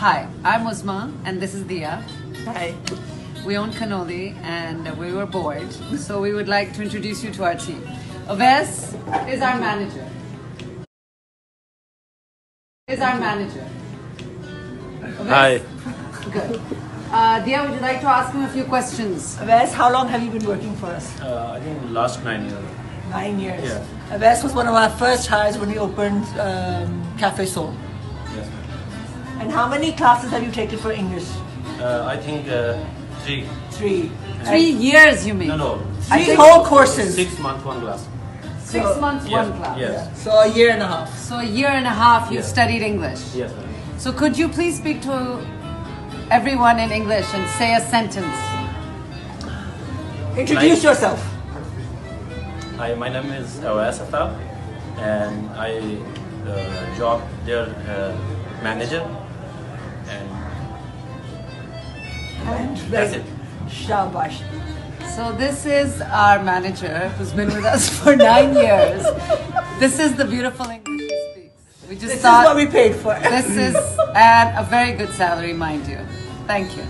Hi, I'm Uzma and this is Diya. Hi. We own Cannoli and we were bored, so we would like to introduce you to our team. Owais is our manager. Owais? Hi. Good. Diya, would you like to ask him a few questions? Owais, how long have you been working for us? I think last 9 years. 9 years. Yeah. Owais was one of our first hires when we opened Cafe Soul. Yes. And how many classes have you taken for English? I think 3. 3. 3 years, you mean? No. 3 whole courses. 6 months, 1 class. 6 months, Yes. 1 class. Yes. Yeah. So a year and a half. So a year and a half you've Yes. studied English. Yes. Ma'am. So could you please speak to everyone in English and say a sentence? Introduce yourself. Hi, my name is Owais, and I job their manager, and that's it. Shabash. So this is our manager who's been with us for 9 years. This is the beautiful English he speaks. We just This is thought what we paid for. this is at a very good salary, mind you. Thank you.